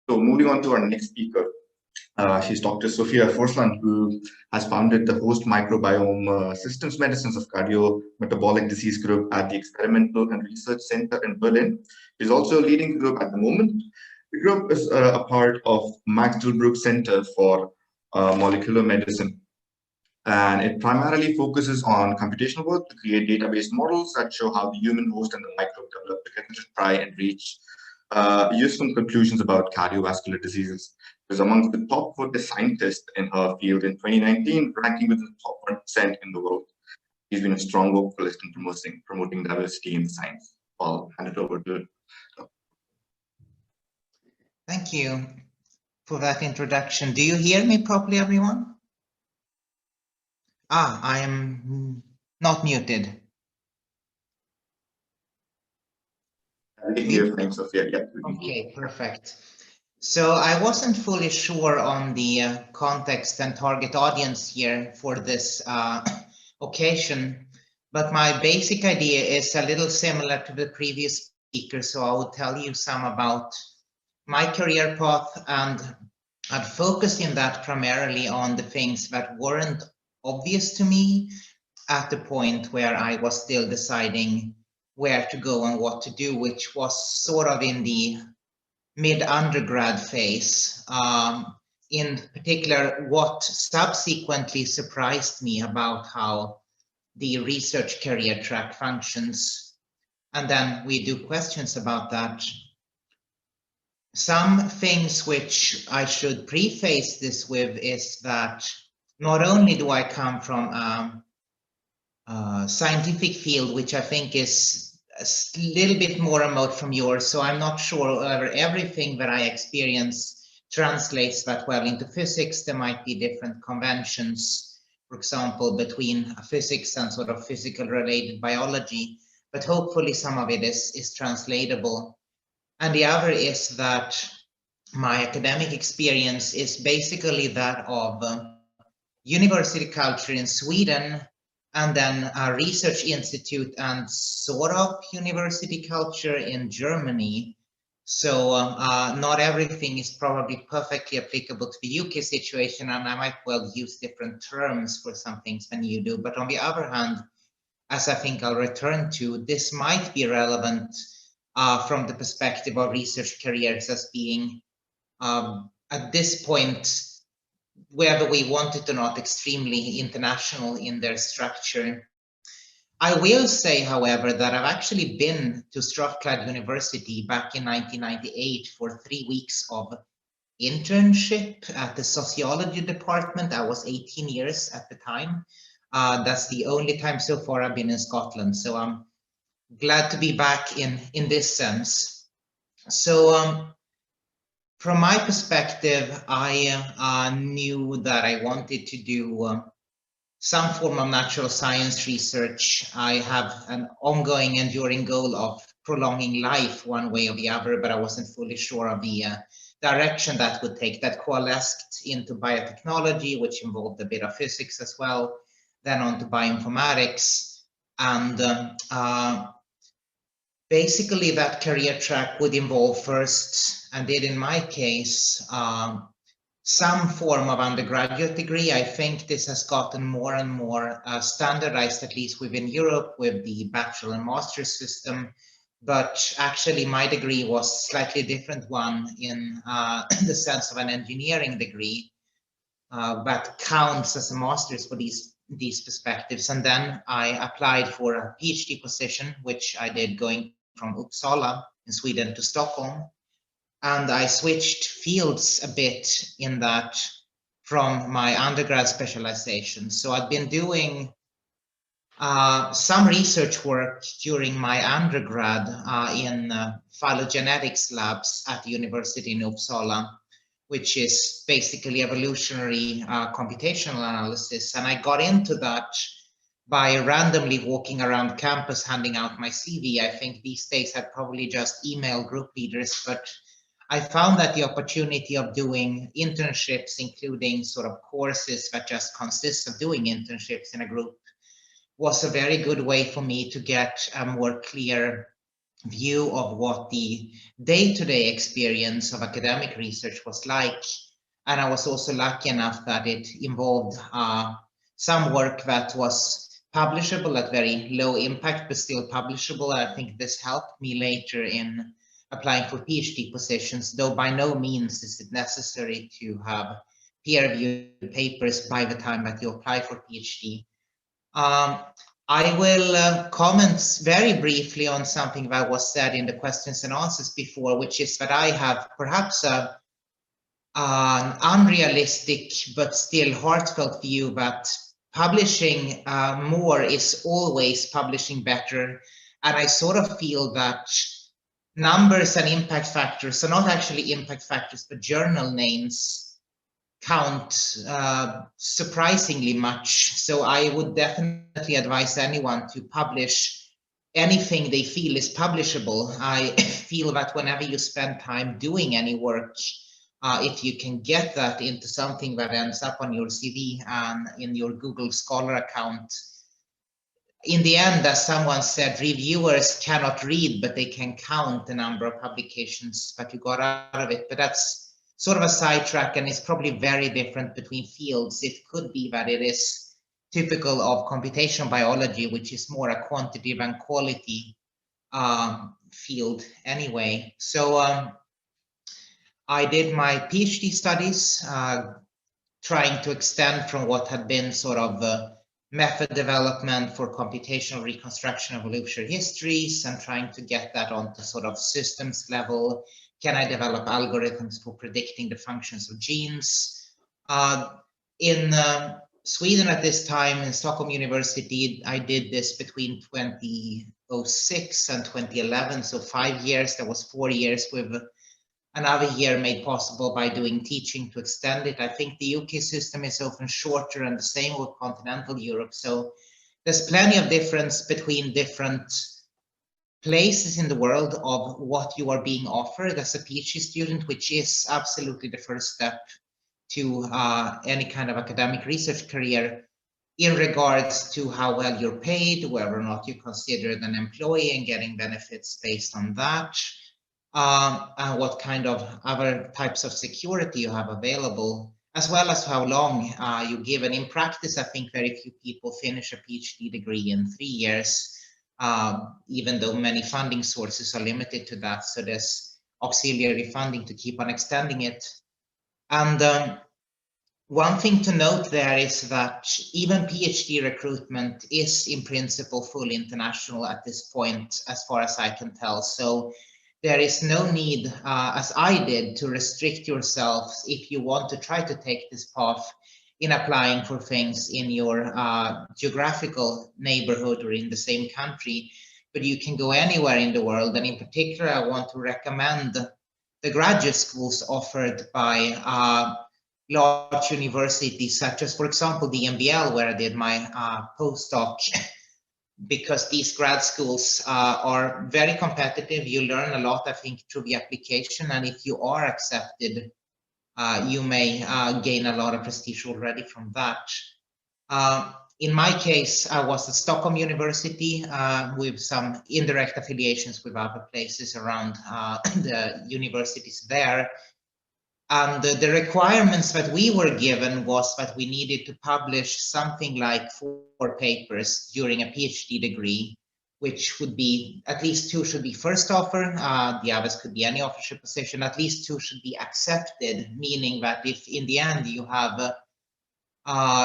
So moving on to our next speaker, she's Dr. Sofia Forslund, who has founded the host microbiome systems medicines of cardiometabolic disease group at the Experimental and Research Center in Berlin. She's also leading the group at the moment. The group is a part of Max Delbruck Center for Molecular Medicine, and it primarily focuses on computational work to create database models that show how the human host and the microbe develop together to try and reach useful conclusions about cardiovascular diseases. She was among the top 40 scientists in her field in 2019, ranking within the top 1% in the world. She's been a strong vocalist in promoting diversity in science. I'll hand it over to her. Thank you for that introduction. Do you hear me properly, everyone? I am not muted. I can hear thanks, Sophia. Yeah. Okay, perfect. So I wasn't fully sure on the context and target audience here for this occasion, but my basic idea is a little similar to the previous speaker. So I will tell you some about my career path, and I'd focused in that primarily on the things that weren't obvious to me at the point where I was still deciding where to go and what to do, which was sort of in the mid-undergrad phase. In particular, what subsequently surprised me about how the research career track functions. And then we do questions about that. Some things which I should preface this with is that not only do I come from a scientific field, which I think is a little bit more remote from yours, so I'm not sure whether everything that I experience translates that well into physics. There might be different conventions, for example, between physics and sort of physical related biology, but hopefully some of it is translatable. And the other is that my academic experience is basically that of university culture in Sweden, and then a research institute and sort of university culture in Germany. So not everything is probably perfectly applicable to the UK situation, and I might well use different terms for some things than you do. But on the other hand, as I think I'll return to, this might be relevant from the perspective of research careers as being, at this point, whether we want it or not, extremely international in their structure. I will say, however, that I've actually been to Strathclyde University back in 1998 for 3 weeks of internship at the sociology department. I was 18 years at the time. That's the only time so far I've been in Scotland. So I'm glad to be back in this sense. So from my perspective, I knew that I wanted to do some form of natural science research. I have an ongoing, enduring goal of prolonging life one way or the other, but I wasn't fully sure of the direction that would take. That coalesced into biotechnology, which involved a bit of physics as well, then on to bioinformatics. And basically that career track would involve first, and did in my case, some form of undergraduate degree. I think this has gotten more and more standardized, at least within Europe, with the bachelor and master's system. But actually my degree was a slightly different one in the sense of an engineering degree that counts as a master's for these perspectives. And then I applied for a PhD position, which I did going from Uppsala in Sweden to Stockholm. And I switched fields a bit in that from my undergrad specialization. So I've been doing some research work during my undergrad in phylogenetics labs at the university in Uppsala, which is basically evolutionary computational analysis. And I got into that by randomly walking around campus handing out my CV. I think these days I'd probably just email group leaders, but I found that the opportunity of doing internships, including sort of courses that just consist of doing internships in a group, was a very good way for me to get a more clear view of what the day-to-day experience of academic research was like. And I was also lucky enough that it involved some work that was publishable at very low impact, but still publishable. And I think this helped me later in applying for PhD positions, though by no means is it necessary to have peer-reviewed papers by the time that you apply for PhD. I will comment very briefly on something that was said in the questions and answers before, which is that I have perhaps an unrealistic but still heartfelt view that publishing more is always publishing better. And I sort of feel that numbers and impact factors are not actually impact factors, but journal names count surprisingly much. So I would definitely advise anyone to publish anything they feel is publishable. I feel that whenever you spend time doing any work, if you can get that into something that ends up on your CV and in your Google Scholar account, in the end, as someone said, reviewers cannot read, but they can count the number of publications that you got out of it. But that's sort of a sidetrack, and it's probably very different between fields. It could be that it is typical of computational biology, which is more a quantity than quality field anyway. So I did my PhD studies, trying to extend from what had been sort of method development for computational reconstruction of evolutionary histories and trying to get that onto sort of systems level. Can I develop algorithms for predicting the functions of genes? In Sweden at this time, in Stockholm University, I did this between 2006 and 2011, so 5 years. There was 4 years with another year made possible by doing teaching to extend it. I think the UK system is often shorter, and the same with continental Europe. So there's plenty of difference between different places in the world of what you are being offered as a PhD student, which is absolutely the first step to any kind of academic research career in regards to how well you're paid, whether or not you're considered an employee and getting benefits based on that. And what kind of other types of security you have available, as well as how long you give. And in practice, I think very few people finish a PhD degree in 3 years, even though many funding sources are limited to that. So there's auxiliary funding to keep on extending it. And one thing to note there is that even PhD recruitment is in principle fully international at this point, as far as I can tell. So there is no need, as I did, to restrict yourselves if you want to try to take this path in applying for things in your geographical neighborhood or in the same country, but you can go anywhere in the world. And in particular, I want to recommend the graduate schools offered by large universities, such as, for example, the MBL, where I did my postdoc, because these grad schools are very competitive. You learn a lot, I think, through the application. And if you are accepted, you may gain a lot of prestige already from that. In my case, I was at Stockholm University with some indirect affiliations with other places around the universities there. And the requirements that we were given was that we needed to publish something like 4 papers during a PhD degree, which would be at least 2 should be first offer. The others could be any authorship position. At least 2 should be accepted, meaning that if in the end you have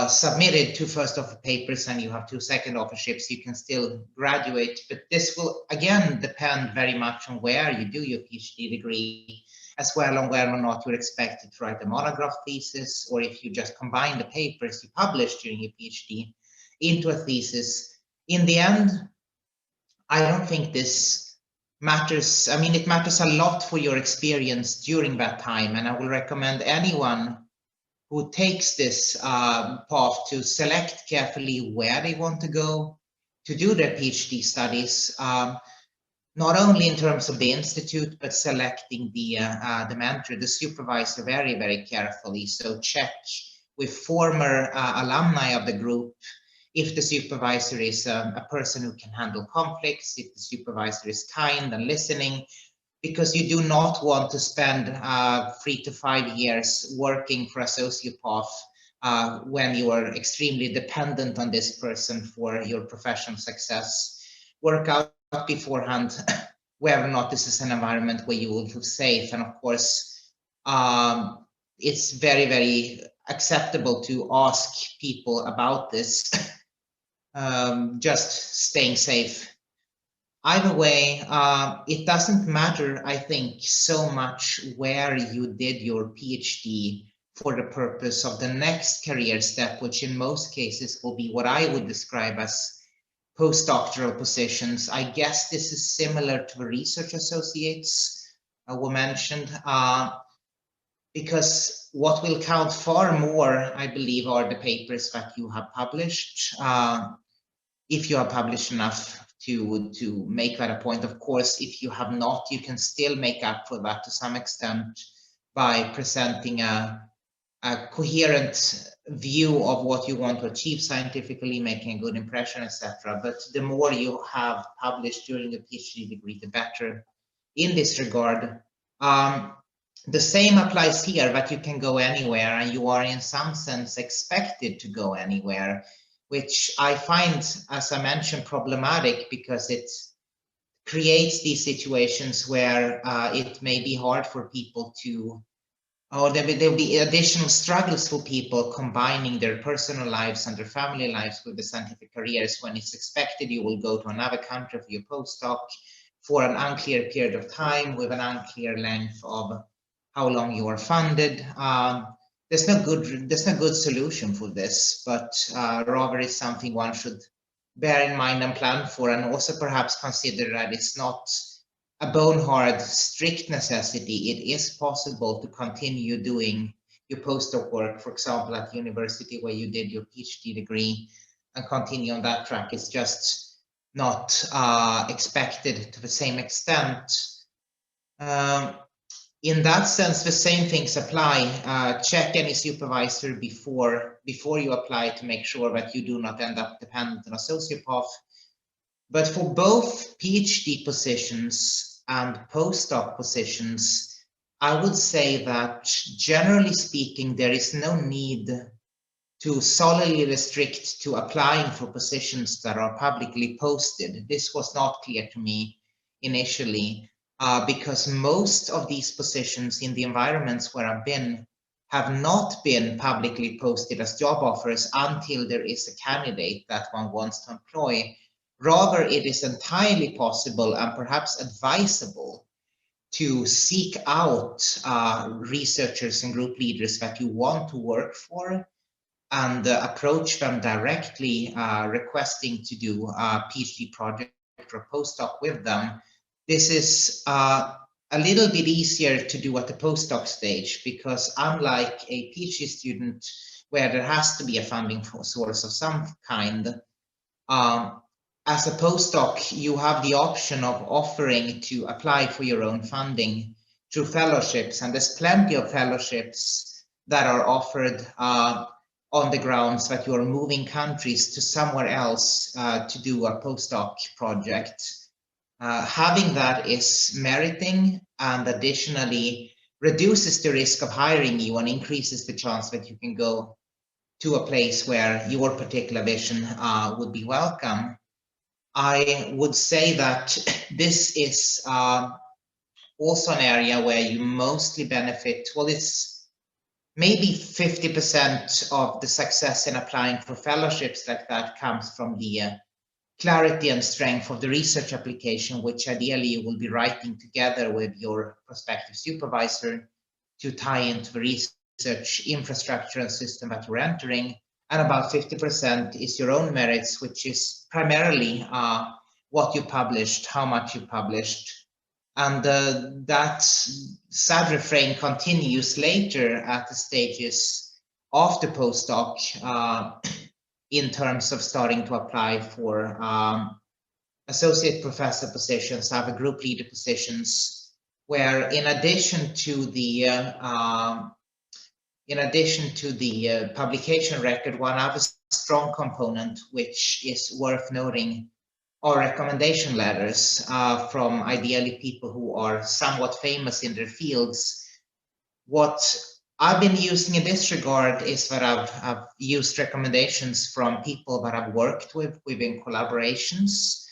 submitted 2 first offer papers and you have 2 second authorships, you can still graduate. But this will again depend very much on where you do your PhD degree, as well on whether or not you're expected to write a monograph thesis, or if you just combine the papers you published during your PhD into a thesis. In the end, I don't think this matters. I mean, it matters a lot for your experience during that time, and I will recommend anyone who takes this path to select carefully where they want to go to do their PhD studies, not only in terms of the institute, but selecting the mentor, the supervisor, very, very carefully. So check with former alumni of the group if the supervisor is a person who can handle conflicts, if the supervisor is kind and listening, because you do not want to spend 3 to 5 years working for a sociopath when you are extremely dependent on this person for your professional success. Work out beforehand whether or not this is an environment where you will feel safe. And of course, it's very, very acceptable to ask people about this, just staying safe. Either way, it doesn't matter, I think, so much where you did your PhD for the purpose of the next career step, which in most cases will be what I would describe as postdoctoral positions. I guess this is similar to the research associates were mentioned, because what will count far more, I believe, are the papers that you have published. If you have published enough to make that a point. Of course, if you have not, you can still make up for that to some extent by presenting a coherent view of what you want to achieve scientifically, making a good impression, etc. But the more you have published during a PhD degree, the better in this regard. The same applies here, that you can go anywhere and you are in some sense expected to go anywhere, which I find, as I mentioned, problematic because it creates these situations where it may be hard for people to, or there'll be additional struggles for people combining their personal lives and their family lives with the scientific careers, when it's expected you will go to another country for your postdoc for an unclear period of time with an unclear length of how long you are funded. There's no good solution for this, but rather it's something one should bear in mind and plan for, and also perhaps consider that it's not a bone-hard, strict necessity. It is possible to continue doing your postdoc work, for example, at the university where you did your PhD degree, and continue on that track. It's just not expected to the same extent. In that sense, the same things apply. Check any supervisor before you apply to make sure that you do not end up dependent on a sociopath. But for both PhD positions and postdoc positions, I would say that generally speaking, there is no need to solely restrict to applying for positions that are publicly posted. This was not clear to me initially. Because most of these positions in the environments where I've been have not been publicly posted as job offers until there is a candidate that one wants to employ. Rather, it is entirely possible and perhaps advisable to seek out researchers and group leaders that you want to work for and approach them directly, requesting to do a PhD project or postdoc with them. This is a little bit easier to do at the postdoc stage, because unlike a PhD student where there has to be a funding source of some kind, as a postdoc, you have the option of offering to apply for your own funding through fellowships, and there's plenty of fellowships that are offered on the grounds that you are moving countries to somewhere else to do a postdoc project. Having that is meriting, and additionally reduces the risk of hiring you and increases the chance that you can go to a place where your particular vision would be welcome. I would say that this is also an area where you mostly benefit. Well, it's maybe 50% of the success in applying for fellowships like that comes from the clarity and strength of the research application, which ideally you will be writing together with your prospective supervisor to tie into the research infrastructure and system that you're entering. And about 50% is your own merits, which is primarily what you published, how much you published. And that sad refrain continues later at the stages of the postdoc in terms of starting to apply for associate professor positions, other group leader positions, where in addition to the in addition to the publication record, one other strong component, which is worth noting, are recommendation letters from ideally people who are somewhat famous in their fields. What I've been using in this regard is that I've used recommendations from people that I've worked with within collaborations.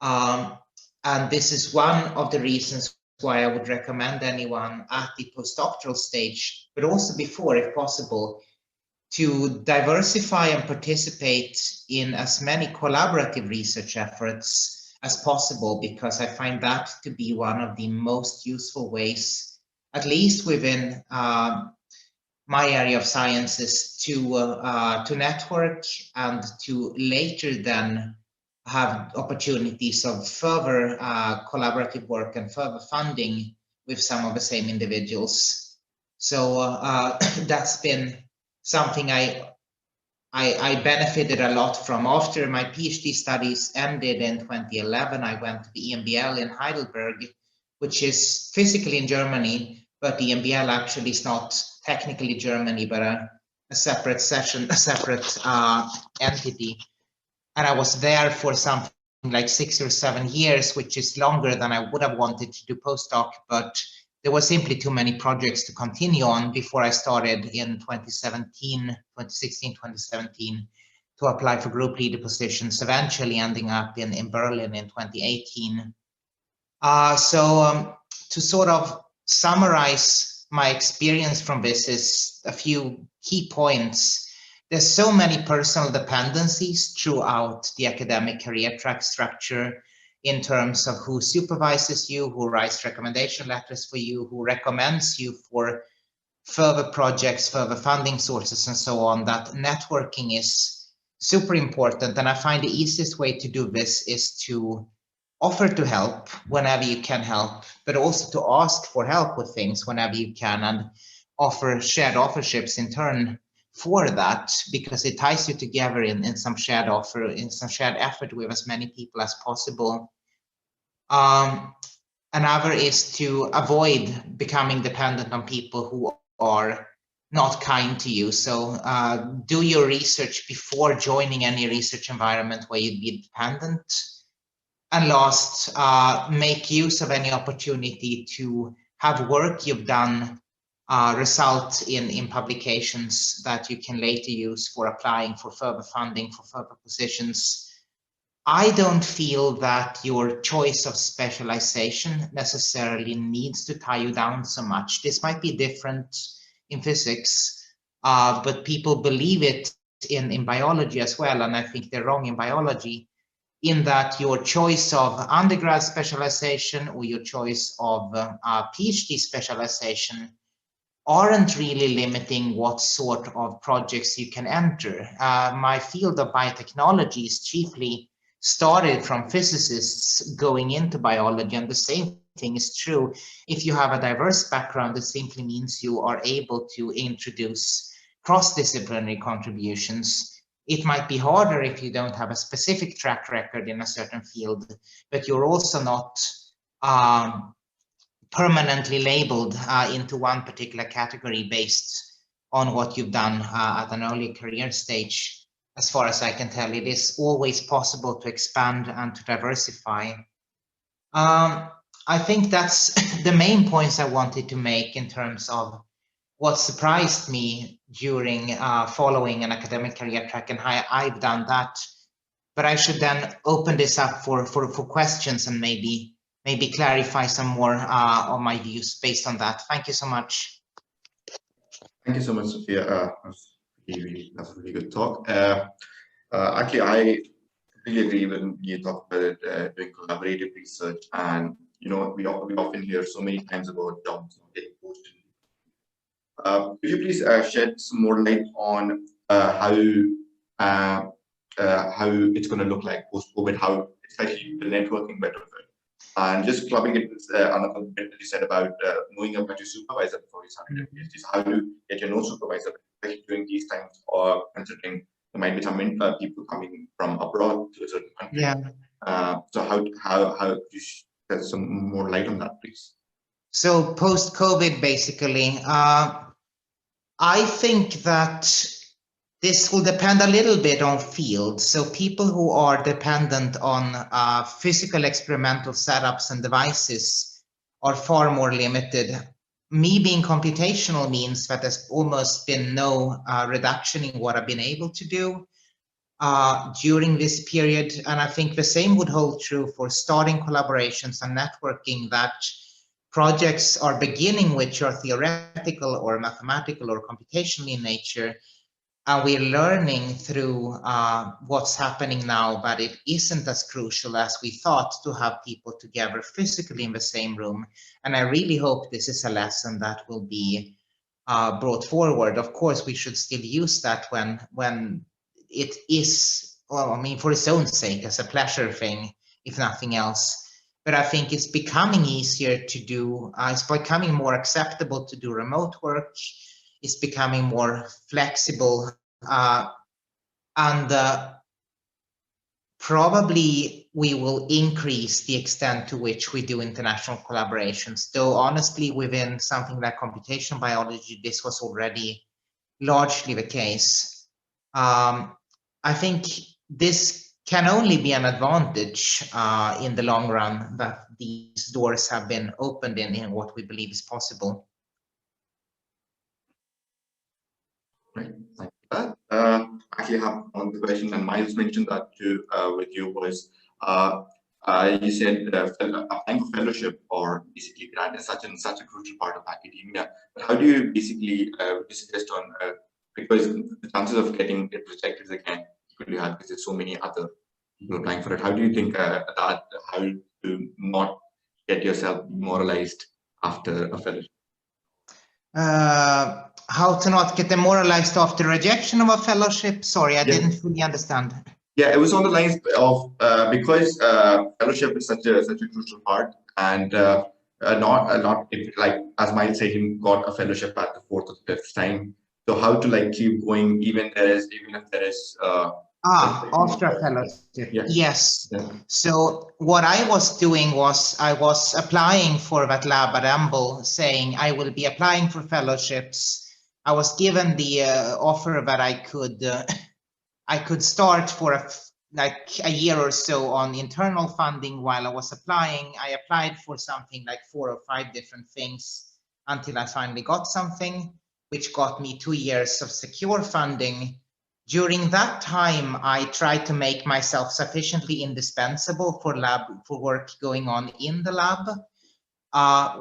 And this is one of the reasons why I would recommend anyone at the postdoctoral stage, but also before, if possible, to diversify and participate in as many collaborative research efforts as possible, because I find that to be one of the most useful ways, at least within my area of sciences, to network and to later then have opportunities of further collaborative work and further funding with some of the same individuals. So that's been something I benefited a lot from. After my PhD studies ended in 2011, I went to the EMBL in Heidelberg, which is physically in Germany, but the EMBL actually is not technically Germany, but a separate session, a separate entity. And I was there for something like 6 or 7 years, which is longer than I would have wanted to do postdoc, but there were simply too many projects to continue on before I started in 2016, 2017, to apply for group leader positions, eventually ending up in Berlin in 2018. To sort of summarize my experience from this is a few key points. There's so many personal dependencies throughout the academic career track structure in terms of who supervises you, who writes recommendation letters for you, who recommends you for further projects, further funding sources, and so on, that networking is super important. And I find the easiest way to do this is to offer to help whenever you can help, but also to ask for help with things whenever you can, and offer shared authorships in turn for that, because it ties you together in some shared offer, in some shared effort with as many people as possible. Another is to avoid becoming dependent on people who are not kind to you. So do your research before joining any research environment where you'd be dependent. And last, make use of any opportunity to have work you've done result in publications that you can later use for applying for further funding, for further positions. I don't feel that your choice of specialization necessarily needs to tie you down so much. This might be different in physics, but people believe it in biology as well, and I think they're wrong in biology, in that your choice of undergrad specialization or your choice of PhD specialization aren't really limiting what sort of projects you can enter. My field of biotechnology is chiefly started from physicists going into biology, and the same thing is true. If you have a diverse background, it simply means you are able to introduce cross-disciplinary contributions. It might be harder if you don't have a specific track record in a certain field, but you're also not permanently labeled into one particular category based on what you've done at an early career stage. As far as I can tell, it is always possible to expand and to diversify. I think that's the main points I wanted to make in terms of what surprised me during following an academic career track and how I've done that. But I should then open this up for questions and maybe clarify some more of my views based on that. Thank you so much. Thank you so much, Sofia. That's a really good talk. Actually, I really agree when you talk about doing collaborative research, and we often hear so many times about jobs not getting posted. Could you please shed some more light on how it's going to look like post-COVID, how especially the networking better of it, and just clubbing it with another bit that you said about knowing about your supervisor before you started your PhD. How to get your no supervisor, especially during these times, or considering there might be some people coming from abroad to a certain country. Yeah. So how could you shed some more light on that, please? So post-COVID, basically, I think that this will depend a little bit on field. So people who are dependent on physical experimental setups and devices are far more limited. Me being computational means that there's almost been no reduction in what I've been able to do during this period. And I think the same would hold true for starting collaborations and networking, that projects are beginning which are theoretical or mathematical or computational in nature. And we're learning through what's happening now, but it isn't as crucial as we thought to have people together physically in the same room. And I really hope this is a lesson that will be brought forward. Of course, we should still use that when it is, well, I mean, for its own sake, as a pleasure thing, if nothing else. But I think it's becoming easier to do, it's becoming more acceptable to do remote work. It's becoming more flexible, and probably we will increase the extent to which we do international collaborations. Though honestly, within something like computational biology, this was already largely the case. I think this can only be an advantage in the long run, that these doors have been opened in what we believe is possible. Right. Thank you. Actually, I have one question, and Miles mentioned that too with you was you said applying for fellowship or basically grant is such a crucial part of academia. But how do you basically suggest on because the chances of getting it rejected again equally high because there's so many other people applying for it. How do you think that how to not get yourself demoralized after a fellowship? How to not get demoralized after rejection of a fellowship? Sorry, I didn't fully understand. Yeah, it was on the lines of because fellowship is such a crucial part, and not if, like as Miles said, he got a fellowship at the fourth or fifth time. So how to like keep going even if there is after a fellowship. yeah. Yes. Yeah. So what I was doing was I was applying for that lab at Amble, saying I will be applying for fellowships. I was given the offer that I could start for like a year or so on internal funding while I was applying. I applied for something like 4 or 5 different things until I finally got something, which got me 2 years of secure funding. During that time, I tried to make myself sufficiently indispensable for work going on in the lab,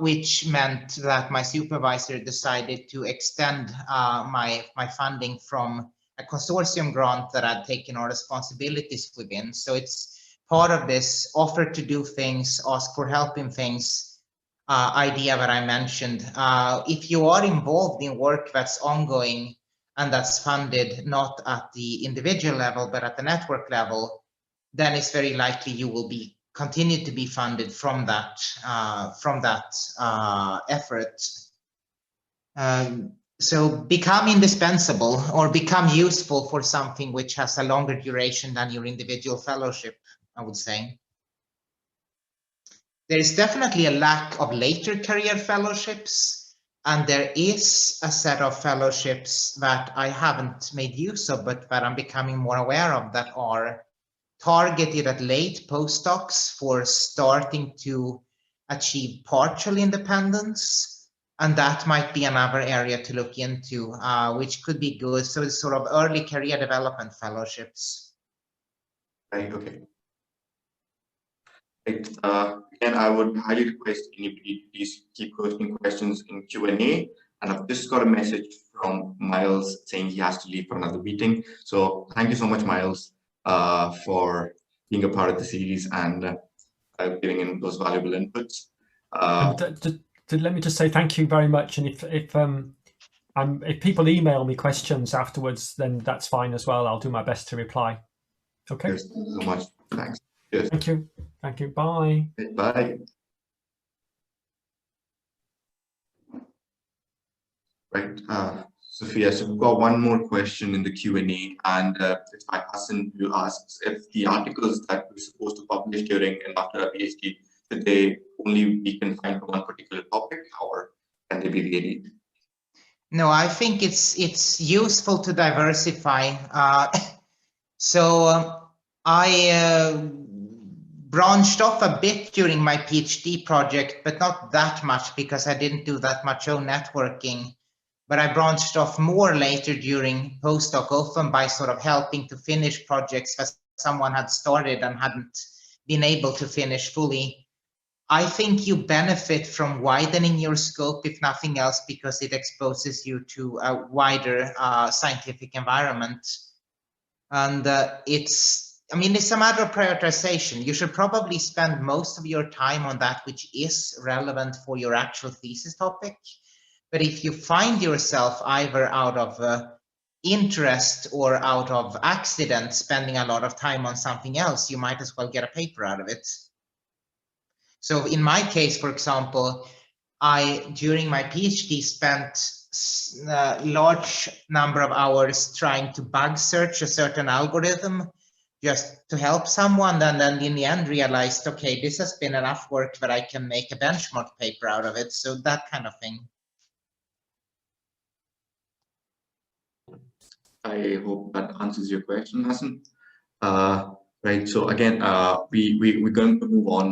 which meant that my supervisor decided to extend my funding from a consortium grant that I'd taken on responsibilities within. So it's part of this offer to do things, ask for help in things idea that I mentioned. If you are involved in work that's ongoing and that's funded not at the individual level, but at the network level, then it's very likely you will be continue to be funded from that effort. So become indispensable or become useful for something which has a longer duration than your individual fellowship, I would say. There is definitely a lack of later career fellowships, and there is a set of fellowships that I haven't made use of, but that I'm becoming more aware of, that are targeted at late postdocs for starting to achieve partial independence. And that might be another area to look into, which could be good. So it's sort of early career development fellowships. Right, okay. Right. Again, I would highly request anybody to please keep posting questions in Q&A. And I've just got a message from Miles saying he has to leave for another meeting. So thank you so much, Miles, for being a part of the series and giving in those valuable inputs. Let me just say thank you very much. And if people email me questions afterwards, then that's fine as well. I'll do my best to reply. Okay. Thank you so much. Thanks. Cheers. Thank you. Thank you. Bye. Bye. Right, Sofia, so we've got one more question in the Q&A, and it's by Hassan, who asks if the articles that we're supposed to publish during and after a PhD, should they only be confined to one particular topic, or can they be varied? No, I think it's useful to diversify. So I branched off a bit during my PhD project, but not that much because I didn't do that much own networking. But I branched off more later during postdoc, often by sort of helping to finish projects that someone had started and hadn't been able to finish fully. I think you benefit from widening your scope, if nothing else, because it exposes you to a wider scientific environment. And it's a matter of prioritization. You should probably spend most of your time on that which is relevant for your actual thesis topic. But if you find yourself either out of interest or out of accident spending a lot of time on something else, you might as well get a paper out of it. So in my case, for example, I, during my PhD, spent a large number of hours trying to bug search a certain algorithm just to help someone, and then in the end realized, okay, this has been enough work that I can make a benchmark paper out of it. So that kind of thing. I hope that answers your question, Hassan. Right. So again, we're going to move on now.